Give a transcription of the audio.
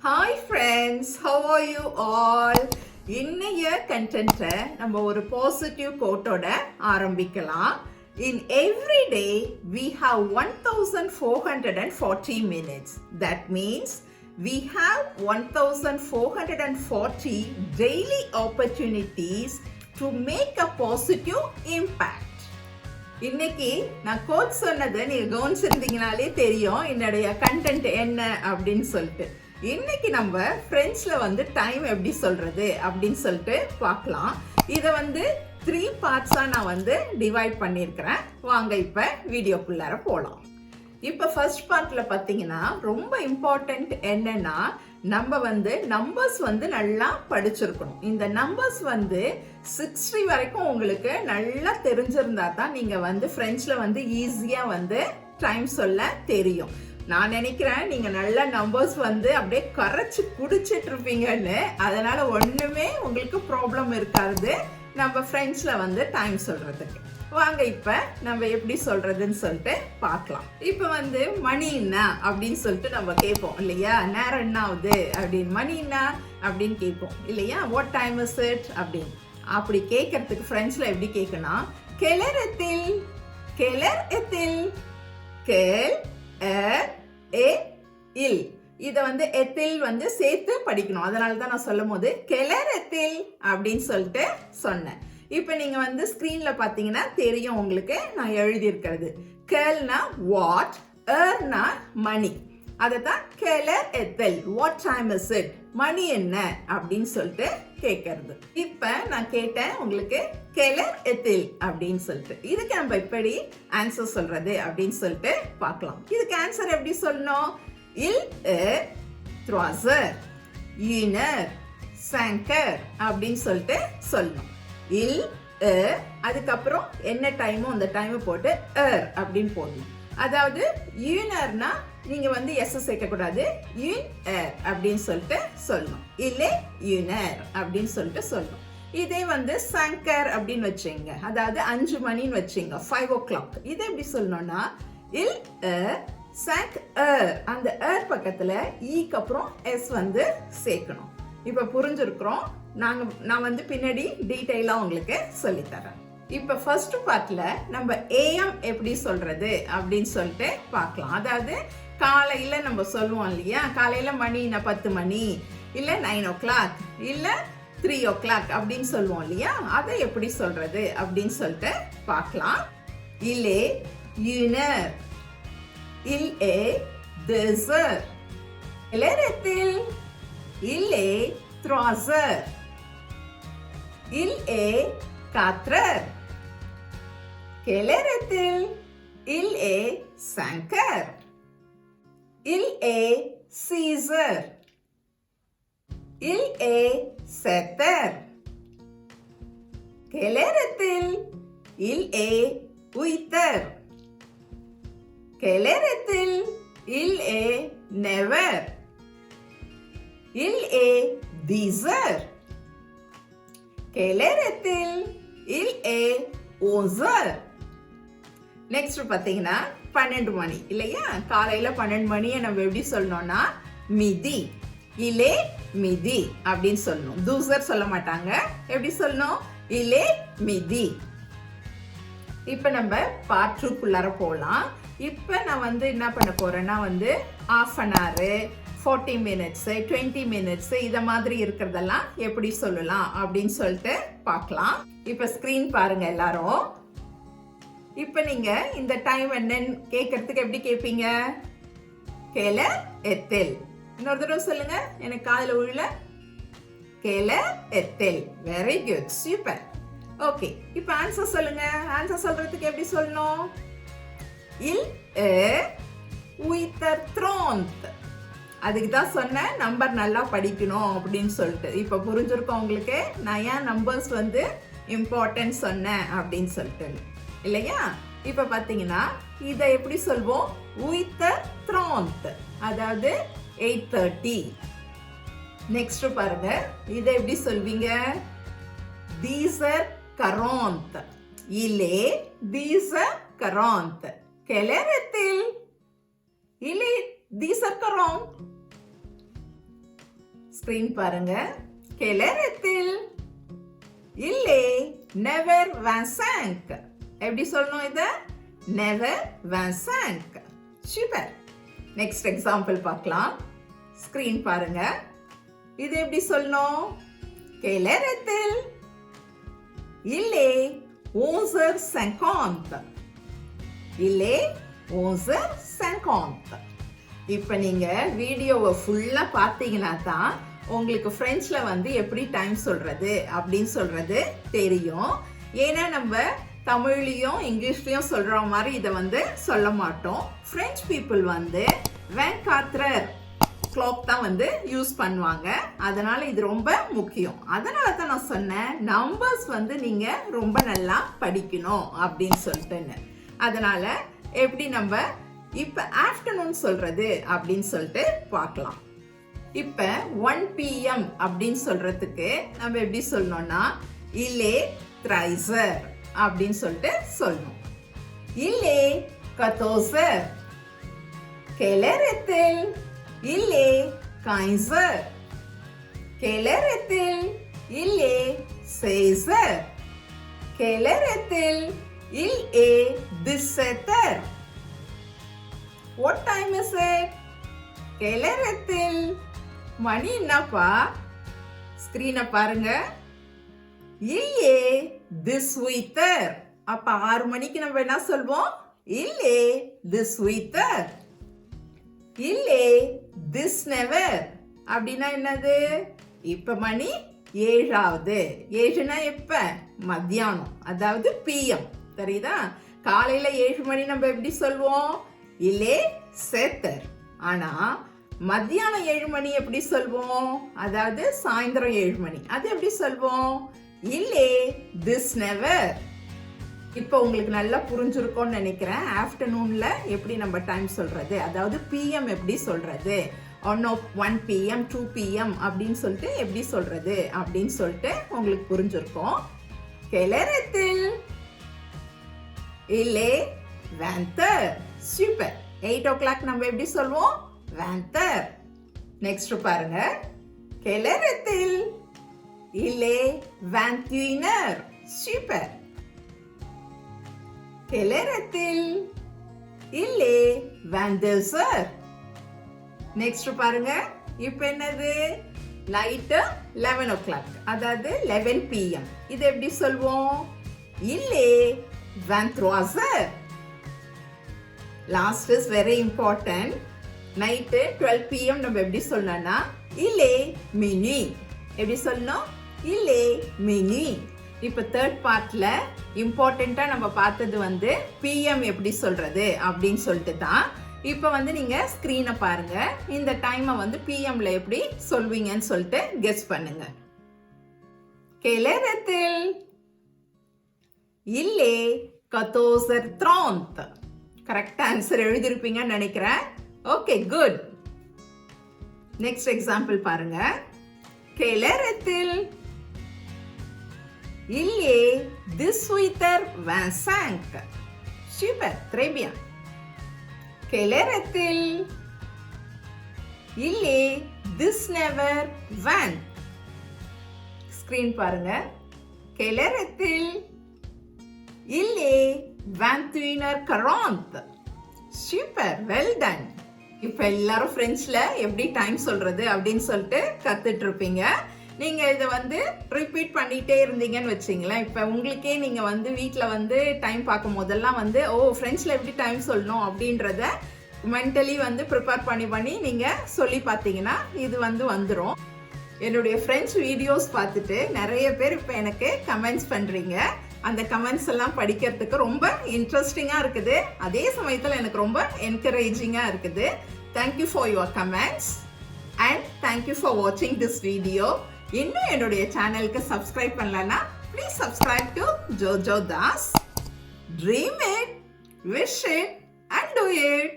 Hi friends, how are you all? இன்னைய கண்டென்ட்டை நம்ம ஒரு பாசிட்டிவ் கோட்டோட ஆரம்பிக்கலாம். In every day we have 1440 minutes. That means we have 1440 daily opportunities to make a positive impact. இன்னைக்கு நான் code சொன்னதை நீங்க கவனிச்சிருந்தீங்கனாலே தெரியும் என்னுடைய கண்டென்ட் என்ன அப்படின்னு சொல்லிட்டு. இன்னைக்கு நம்ம பிரெஞ்சில் டைம் எப்படி சொல்றது அப்படின்னு சொல்லிட்டு பார்க்கலாம். இதை 3 பார்ட்ஸா நான் டிவைட் பண்ணியிருக்கிறேன். வாங்க இப்ப வீடியோக்குள்ளார போலாம். இப்ப ஃபர்ஸ்ட் பார்ட்ல பாத்தீங்கன்னா ரொம்ப இம்பார்ட்டன்ட் என்னன்னா நம்ம நம்பர்ஸ் நல்லா படிச்சிருக்கணும். இந்த நம்பர்ஸ் 60 வரைக்கும் உங்களுக்கு நல்லா தெரிஞ்சிருந்தா தான் நீங்க பிரெஞ்சில் ஈஸியா டைம் சொல்ல தெரியும். நான் நினைக்கிறேன் நீங்க நல்ல நம்பர்ஸ் அப்படியே கரைச்சு குடிச்சிட்டு இருப்பீங்கன்னு. அதனால ஒண்ணுமே உங்களுக்கு ப்ராப்ளம் இருக்காது நம்ம பிரெஞ்சில் டைம் சொல்றதுக்கு. வாங்க இப்ப நம்ம எப்படி சொல்றதுன்னு சொல்லிட்டு பார்க்கலாம். இப்ப மணி என்ன அப்படின்னு சொல்லிட்டு நம்ம கேட்போம் இல்லையா, நேரம் என்ன ஆகுது அப்படின்னு, மணி என்ன அப்படின்னு கேட்போம் இல்லையா, வாட் டைம் இஸ் இட் அப்படின்னு. அப்படி கேட்கறதுக்கு பிரெஞ்சில் எப்படி கேட்கணும், கெலர் எத்தில், கெலர் எத்தில், கெல் இல். இத எத்தில் சேர்த்து படிக்கணும். அதனால தான் நான் சொல்லும் போது கெலர் எத்தில் அப்படின்னு சொல்லிட்டு சொன்னேன். இப்ப நீங்க ஸ்கிரீன்ல பாத்தீங்கன்னா தெரியும் உங்களுக்கு நான் எழுதி இருக்கிறது. கெல்னா வாட், எர்னா மணி. அததான் கெலர் எத்தில், வாட் டைம் இஸ் இட், மணி என்ன அப்படின்னு சொல்லிட்டு கேட்கறது. இப்ப நான் கேட்டேன் உங்களுக்கு கெலர் எத்தில் அப்படின்னு சொல்லிட்டு. இதுக்கு நம்ம எப்படி ஆன்சர் சொல்றது அப்படின்னு சொல்லிட்டு பார்க்கலாம். இதுக்கு ஆன்சர் எப்படி சொல்லணும், இல் த்ரோசர், யூனர், சாங்கர் அப்படின்னு சொல்லிட்டு சொல்லணும். இல் அதுக்கப்புறம் என்ன டைமோ அந்த டைம் போட்டு அப்படின்னு போடணும். அதாவது யூனர்னா நீங்க எஸ் சேர்க்க கூடாது, யூன் அப்படின்னு சொல்லிட்டு சொல்லணும். இல்லே யூனர் அப்படின்னு சொல்லிட்டு சொல்லணும். இதே சங்கர் அப்படின்னு வச்சுங்க, அதாவது 5 மணின்னு வச்சுங்க, 5 o'clock. இதை எப்படி சொல்லணும்னா இல் சங்க் அந்த பக்கத்துல ஈக்கு அப்புறம் எஸ் சேர்க்கணும். இப்ப புரிஞ்சிருக்கிறோம். நான் பின்னாடி டீடைலா உங்களுக்கு சொல்லித்தரேன். இப்ப ஃபர்ஸ்ட் பார்ட்ல நம்ம ஏஎம் எப்படி சொல்றது அப்படின்னு சொல்லிட்டு பார்க்கலாம். அதாவது காலையில நம்ம சொல்லுவோம் இல்லையா, காலையில மணி 10 மணி இல்ல 9 o'clock இல்ல 3 o'clock அப்படின்னு சொல்லுவோம் இல்லையா, அதை எப்படி சொல்றது அப்படின்னு சொல்லிட்டு பார்க்கலாம். இல்லே யூனர், இல்லே தேசர், இலரத்தில், இல்லே த்ரோசர், இல்லே காத்ரர், கெலரத்தில், இல்லே சங்கர், இல்லே சீசர், இல்லே செத்தர், கெலரத்தில், இல்லே உய்தர், கெலரத்தில், இல்லே நெவர், இல்லே தீசர், கெலரத்தில், இல்லே ஓசர். நெக்ஸ்ட் பாத்தீங்கன்னா 12 மணி இல்லையா, காலையில 12 மணியை நம்ம எப்படி சொல்லணும்னா மிதி, இலே மிதி அப்படின்னு சொல்லணும். தூசர் சொல்ல மாட்டாங்க. எப்படி சொல்லணும், இலே மிதி. இப்ப நம்ம பார்ட் 2 போலாம். இப்ப நான் என்ன பண்ண போறேன்னா half an hour, 40 minutes, 20 minutes இத மாதிரி இருக்கிறதெல்லாம் எப்படி சொல்லலாம் அப்படின்னு சொல்லிட்டு பார்க்கலாம். இப்ப ஸ்கிரீன் பாருங்க எல்லாரும். இப்ப நீங்க இந்த டைம் என்னன்னு கேட்கறதுக்கு எப்படி கேட்பீங்க, கெலர் எத்தில். இன்னொரு தடவை சொல்லுங்க, எனக்கு காதுல உள்ள, Keller ethyl. Very good, super. Okay, இப்ப ஆன்சர் சொல்லுங்க. ஆன்சர் சொல்றதுக்கு எப்படி சொல்லணும், இல் உய்தர் த்ரோந்த். அதுக்கு தான் சொன்னேன் நம்பர் நல்லா படிக்கணும் அப்படின்னு சொல்லிட்டு. இப்ப புரிஞ்சிருக்கோம் உங்களுக்கு நான் ஏன் நம்பர்ஸ் இம்பார்ட்டன்ட் சொன்னேன் அப்படின்னு சொல்லிட்டு இல்லையா. இப்ப பாத்தீங்கன்னா இதை எப்படி சொல்வோம், உய்தர் த்ரோந்த், அதாவது 8:30. நெக்ஸ்ட் பாருங்க, இதை எப்படி சொல்வீங்க, தீசர் quarante, இலே தீசர் quarante, கெலரத்தில், இலே தீசர் quarante, ஸ்கிரீன் பாருங்க. Quelle heure est-il? Il est 9h25. எப்படி சொல்லணும் இத? 9h25. சூப்பர். நெக்ஸ்ட் எக்ஸாம்பிள் பார்க்கலாம். ஸ்கிரீன் பாருங்க. இது எப்படி சொல்லணும்? Quelle heure est-il? Il est 11h50. Il est 11h50. இப்போ நீங்க வீடியோவை ஃபுல்லா பார்த்தீங்கன்னா தான் உங்களுக்கு பிரெஞ்சுல வந்து எப்படி டைம் சொல்றது அப்படின்னு சொல்றது தெரியும். ஏன்னா நம்ம தமிழ்லயும் இங்கிலீஷ்லயும் சொல்ற மாதிரி இதை வந்து சொல்ல மாட்டோம். பிரெஞ்சு பீப்புள் வந்து 24 கிளாக் தான் வந்து யூஸ் பண்ணுவாங்க. அதனால இது ரொம்ப முக்கியம். அதனால தான் நான் சொன்னேன் நம்பர்ஸ் வந்து நீங்க ரொம்ப நல்லா படிக்கணும் அப்படின்னு சொல்லிட்டு. அதனால எப்படி நம்ம இப்ப ஆஃப்டர்நூன் சொல்றது அப்படின்னு சொல்லிட்டு பார்க்கலாம். இப்ப 1 PM அப்படின்னு சொல்றதுக்கு நம்ம எப்படி சொல்லணும்னா இல்லே 13 அப்படின்னு சொல்லிட்டு சொல்லணும். இல்லே 14. Quelle heure est-il? Il est 15. Quelle heure est-il? Il est 16. Quelle heure est-il? Il est 17h. What time is it? Quelle heure est-il? மணி என்னப்பா? ஸ்கிரீனை பாருங்க. Il est 18h. அப்ப 6 மணிக்கு நம்ம என்ன சொல்வோம்? Il est 18h. Il est 19h. அப்படின்னா என்னது? இப்ப மணி 7ஆவது. 7னா எப்ப? மத்தியானம், அதாவது PM. தெரியுதா? காலையில 7 மணி நம்ம எப்படி சொல்வோம்? Il est 7h. ஆனா மத்தியானம் 7 மணி எப்படி சொல்வோம்? அதாவது சாயந்தரம் 7 மணி. அது எப்படி சொல்வோம்? Il est 19h. இப்போ உங்களுக்கு நல்லா புரிஞ்சிருக்கும்னு நினைக்கிறேன். ஆஃப்டர்நூன்ல எப்படி நம்ம டைம் சொல்றது, அதாவது PM எப்படி சொல்றது, 1 PM 2 PM அப்படின்னு சொல்லிட்டு எப்படி சொல்றது அப்படின்னு சொல்லிட்டு உங்களுக்கு புரிஞ்சிருக்கும். Quelle heure est-il? Il est 20h. Super. 8 o'clock நம்ம எப்படி சொல்வோம்? 20h. நெக்ஸ்ட் பாருங்க. Quelle heure est-il? Il est 21h. Super. Quelle heure est-il? Il est 22h. Next பாருங்க. இப்போ என்னது? நைட் 11 o'clock, அதாவது 11 PM. இது எப்படி சொல்வோம்? Il est 23h. Last is very important. Night 12 PM நம்ம எப்படி சொல்லணும்னா il est minuit. எப்படி சொல்லணும்? il est minuit. இப்போ தேர்ட் பார்ட்ல இம்பார்ட்டண்டா நம்ம பார்த்தது வந்து PM எப்படி சொல்றது அப்படின்னு சொல்லிட்டு தான். இப்போ வந்து நீங்க ஸ்கிரீனை பாருங்க. இந்த டைமை வந்து PMல எப்படி சொல்வீங்கன்னு சொல்லிட்டு கெஸ் பண்ணுங்க. Quelle heure est-il? Il est 14h30. Correct answer எழுதிருப்பீங்கன்னு நினைக்கிறேன். Okay, good. நெக்ஸ்ட் எக்ஸாம்பிள் பாருங்க. Quelle heure est-il? Il est 18h25. Super, très bien. Quelle heure est-il? Il est 19h20. Screen பாருங்க. Quelle heure est-il? Il est 21h40. Super, well done. இப்போ எல்லாரும் பிரெஞ்சுல எப்படி time சொல்றது அப்படின்னு சொல்லிட்டு கத்துட்டு இருப்பீங்க. நீங்க இதை வந்து ரிப்பீட் பண்ணிட்டே இருந்தீங்கன்னு வச்சிங்களேன். இப்போ உங்களுக்கே நீங்க வந்து வீட்டில் வந்து டைம் பார்க்கும் போதெல்லாம் வந்து பிரெஞ்சுல எப்படி டைம் சொல்லணும் அப்படின்றத மென்டலி வந்து ப்ரிப்பேர் பண்ணி நீங்க சொல்லி பார்த்தீங்கன்னா இது வந்து வந்துடும். என்னுடைய பிரெஞ்சு வீடியோஸ் பார்த்துட்டு நிறைய பேர் இப்போ எனக்கு கமெண்ட்ஸ் பண்றீங்க. அந்த கமெண்ட்ஸ் எல்லாம் படிக்கிறதுக்கு ரொம்ப இன்ட்ரெஸ்டிங்காக இருக்குது. அதே சமயத்தில் எனக்கு ரொம்ப என்கரேஜிங்காக இருக்குது. Thank you for your comments and thank you for வாட்சிங் திஸ் வீடியோ. இன்னும் என்னுடைய சேனலுக்கு சப்ஸ்கிரைப் பண்ணலன்னா please subscribe to Jojo Das. Dream it, wish it and do it.